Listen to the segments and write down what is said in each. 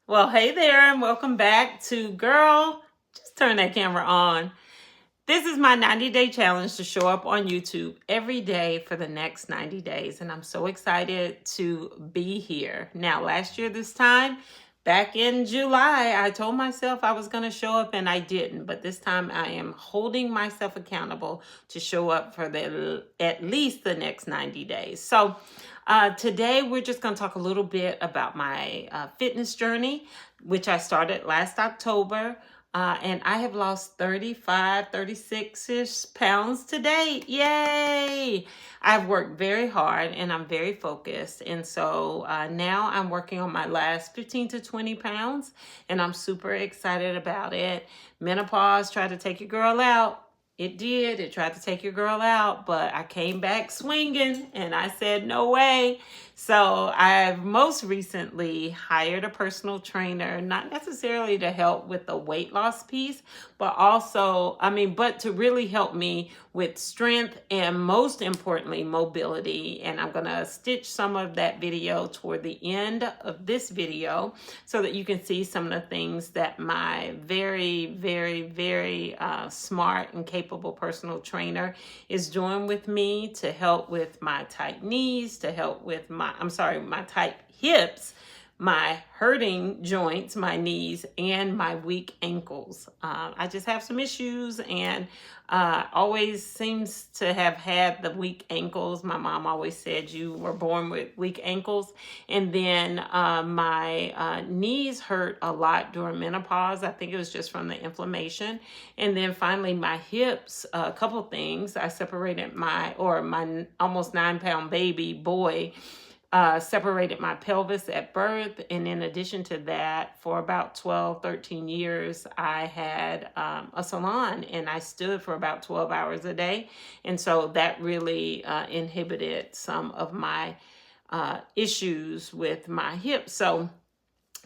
Well, hey there, and welcome back to Girl. Just turn that camera on. This is my 90-day challenge to show up on YouTube every day for the next 90 days, and I'm so excited to be here. Now, last year, this time, back in July, I told myself I was going to show up, and I didn't. But this time, I am holding myself accountable to show up for at least the next 90 days. So, today, we're just going to talk a little bit about my fitness journey, which I started last October. And I have lost 35, 36-ish pounds to date. Yay! I've worked very hard and I'm very focused. And so now I'm working on my last 15 to 20 pounds and I'm super excited about it. Menopause tried to take your girl out. It did. It tried to take your girl out, but I came back swinging and I said, no way. So I've most recently hired a personal trainer, not necessarily to help with the weight loss piece, but but to really help me with strength and most importantly, mobility. And I'm going to stitch some of that video toward the end of this video so that you can see some of the things that my very, very, very smart and capable personal trainer is doing with me to help with my tight knees, to help with my tight hips, my hurting joints, my knees, and my weak ankles. I just have some issues and always seems to have had the weak ankles. My mom always said you were born with weak ankles. And then my knees hurt a lot during menopause. I think it was just from the inflammation. And then finally my hips, a couple things. I separated my almost 9-pound baby boy separated my pelvis at birth. And in addition to that, for about 12, 13 years, I had a salon and I stood for about 12 hours a day. And so that really inhibited some of my issues with my hips. So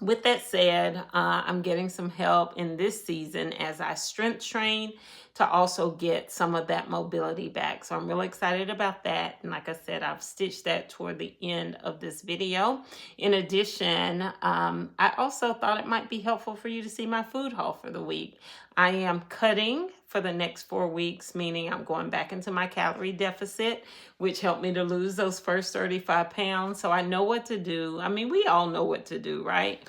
with that said, I'm getting some help in this season as I strength train to also get some of that mobility back. So I'm really excited about that. And like I said, I've stitched that toward the end of this video. In addition, I also thought it might be helpful for you to see my food haul for the week. I am cutting for the next 4 weeks, meaning I'm going back into my calorie deficit, which helped me to lose those first 35 pounds. So I know what to do. I mean, we all know what to do, right?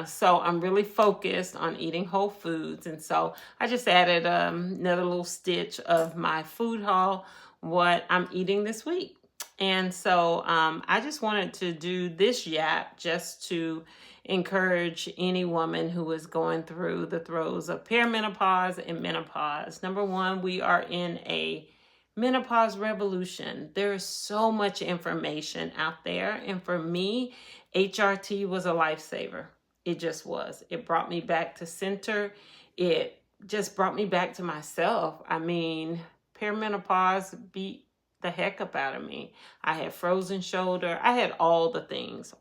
So I'm really focused on eating whole foods. And so I just added another little stitch of my food haul, what I'm eating this week. And so I just wanted to do this yap just to encourage any woman who is going through the throes of perimenopause and menopause. Number one, we are in a menopause revolution. There is so much information out there. And for me, HRT was a lifesaver. It just was. It brought me back to center. It just brought me back to myself. I mean, perimenopause beat the heck up out of me. I had frozen shoulder. I had all the things.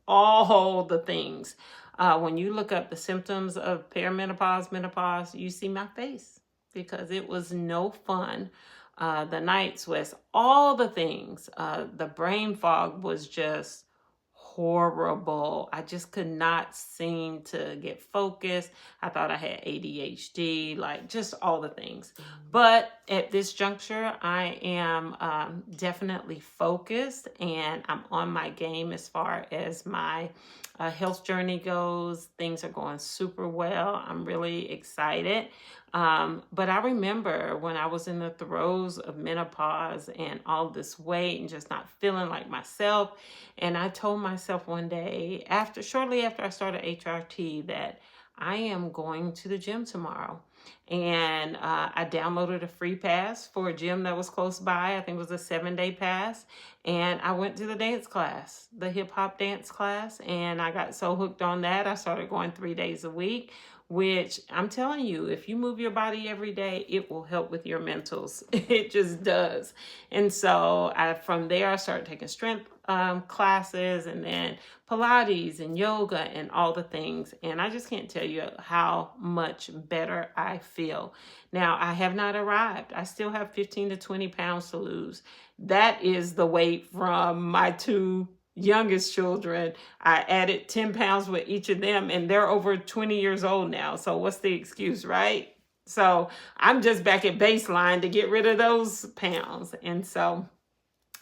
When you look up the symptoms of perimenopause, menopause, you see my face because it was no fun. The night sweats, all the things. The brain fog was just horrible. I just could not seem to get focused. I thought I had ADHD, like just all the things. But at this juncture, I am definitely focused and I'm on my game as far as my health journey goes. Things are going super well. I'm really excited. But I remember when I was in the throes of menopause and all this weight and just not feeling like myself. And I told myself one day, shortly after I started HRT, that I am going to the gym tomorrow. And I downloaded a free pass for a gym that was close by. I think it was a 7-day pass. And I went to the dance class, the hip hop dance class. And I got so hooked on that, I started going 3 days a week, which I'm telling you, if you move your body every day, it will help with your mentals. It just does. And so from there, I started taking strength classes and then Pilates and yoga and all the things. And I just can't tell you how much better I feel. Now, I have not arrived. I still have 15 to 20 pounds to lose. That is the weight from my 2 youngest children, I added 10 pounds with each of them, and they're over 20 years old now. So what's the excuse, right? So I'm just back at baseline to get rid of those pounds. And so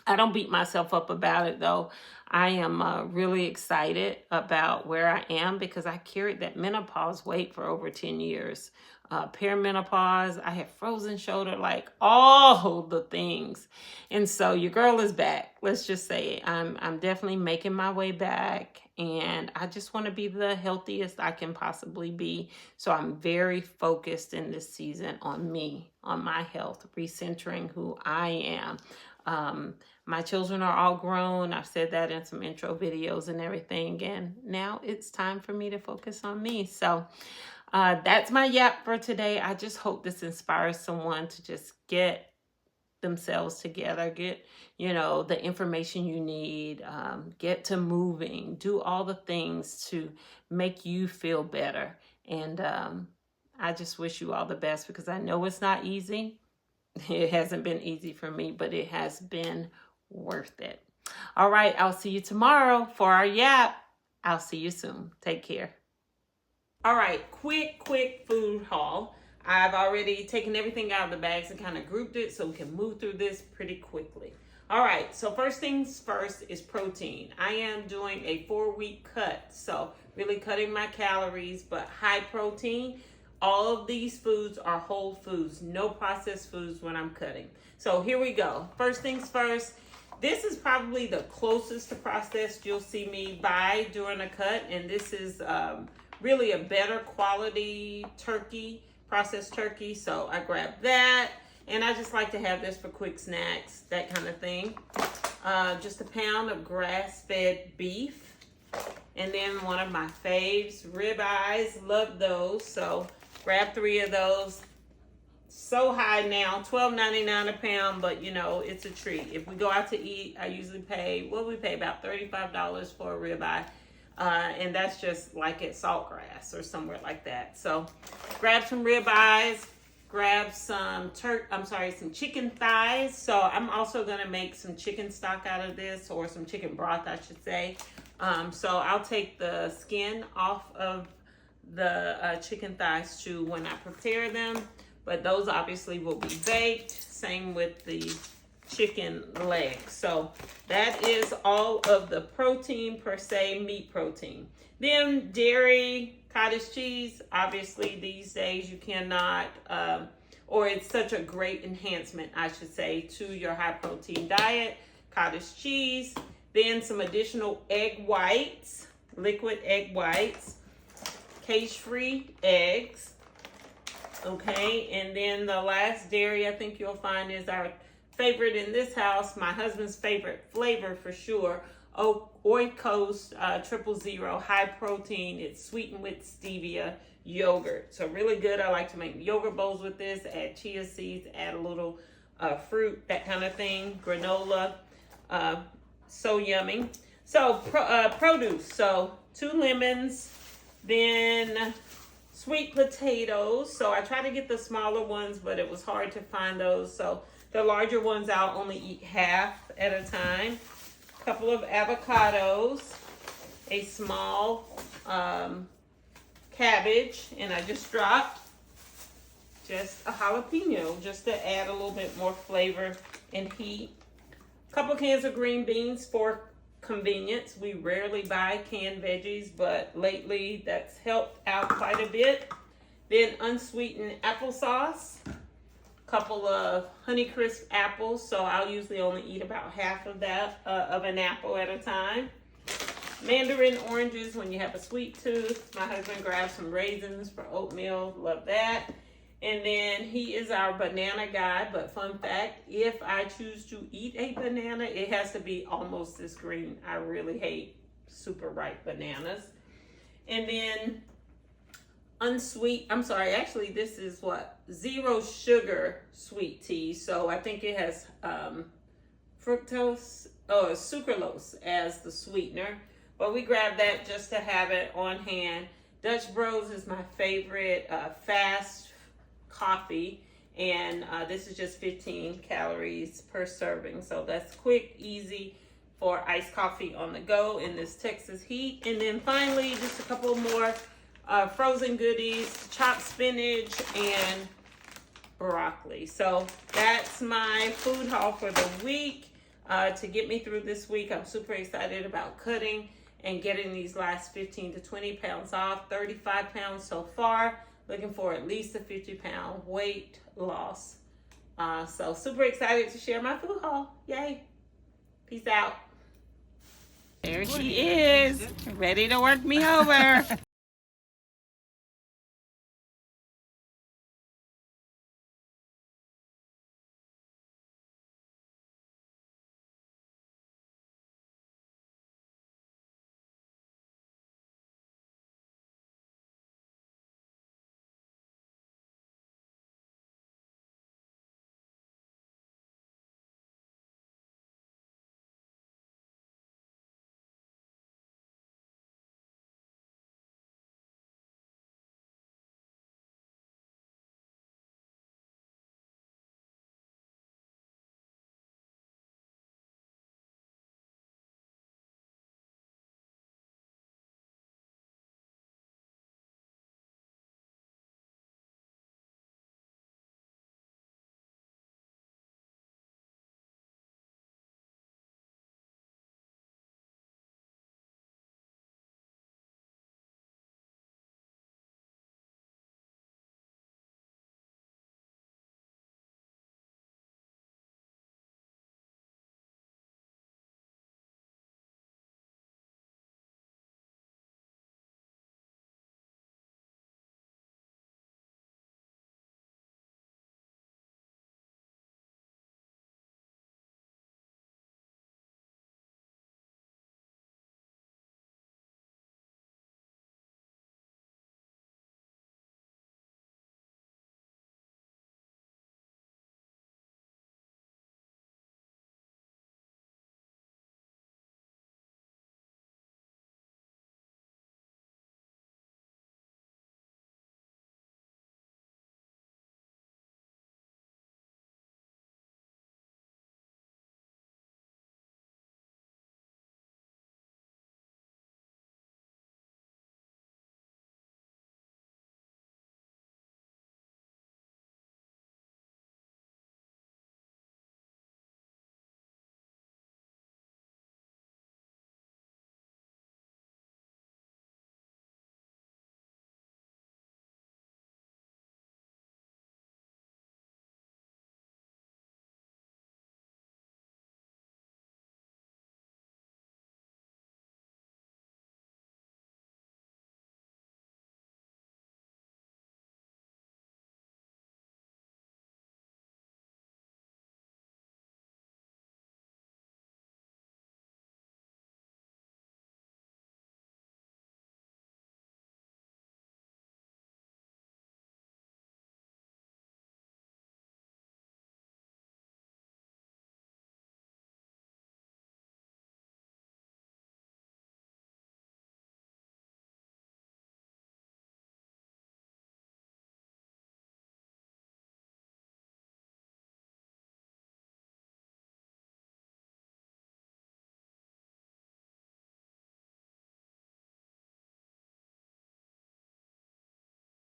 I don't beat myself up about it, though. I am really excited about where I am because I carried that menopause weight for over 10 years. Perimenopause, I had frozen shoulder, like all the things. And so your girl is back. Let's just say it. I'm definitely making my way back. And I just want to be the healthiest I can possibly be. So I'm very focused in this season on me, on my health, recentering who I am. My children are all grown. I've said that in some intro videos and everything. And now it's time for me to focus on me. So that's my yap for today. I just hope this inspires someone to just get themselves together, get, the information you need, get to moving, do all the things to make you feel better. And I just wish you all the best because I know it's not easy. It hasn't been easy for me, but it has been worth it. All right, I'll see you tomorrow for our yap. I'll see you soon. Take care. All right, quick food haul. I've already taken everything out of the bags and kind of grouped it so we can move through this pretty quickly. All right, so first things first is protein. I am doing a 4-week cut, so really cutting my calories, but high protein. All of these foods are whole foods, no processed foods when I'm cutting. So here we go. First things first, this is probably the closest to processed you'll see me buy during a cut, and this is really a better quality turkey, processed turkey. So I grabbed that, and I just like to have this for quick snacks, that kind of thing. Just a pound of grass-fed beef, and then one of my faves, ribeyes. Love those, so grab 3 of those. So high now, $12.99 a pound, but it's a treat. If we go out to eat, I usually pay, we pay about $35 for a ribeye. And that's just like at Saltgrass or somewhere like that. So grab some ribeyes, grab some some chicken thighs. So I'm also gonna make some chicken stock out of this, or some chicken broth, I should say. So I'll take the skin off of the chicken thighs too when I prepare them, but those obviously will be baked. Same with the chicken legs. So that is all of the protein per se, meat protein. Then dairy, cottage cheese. Obviously these days you cannot, or it's such a great enhancement, I should say, to your high protein diet. Cottage cheese. Then some additional egg whites, liquid egg whites, cage-free eggs. Okay, and then the last dairy I think you'll find is our favorite in this house, my husband's favorite flavor for sure, Oikos 000 high protein. It's sweetened with stevia yogurt. So really good. I like to make yogurt bowls with this, add chia seeds, add a little fruit, that kind of thing, granola. So yummy. So produce, so 2 lemons, then sweet potatoes. So I try to get the smaller ones, but it was hard to find those. So the larger ones I'll only eat half at a time. A couple of avocados, a small cabbage, and I just dropped just a jalapeno just to add a little bit more flavor and heat. A couple cans of green beans for convenience. We rarely buy canned veggies, but lately that's helped out quite a bit. Then unsweetened applesauce. Couple of Honeycrisp apples, so I'll usually only eat about half of that of an apple at a time. Mandarin oranges when you have a sweet tooth. My husband grabs some raisins for oatmeal, love that. And then he is our banana guy, but fun fact, if I choose to eat a banana, it has to be almost this green. I really hate super ripe bananas. And then actually this is zero sugar sweet tea. So I think it has sucralose as the sweetener, but we grab that just to have it on hand. Dutch Bros is my favorite fast coffee, and this is just 15 calories per serving. So that's quick, easy, for iced coffee on the go in this Texas heat. And then finally, just a couple more frozen goodies, chopped spinach and broccoli. So that's my food haul for the week. To get me through this week, I'm super excited about cutting and getting these last 15 to 20 pounds off, 35 pounds so far. Looking for at least a 50-pound weight loss. So super excited to share my food haul. Yay. Peace out. There she is, ready to work me over.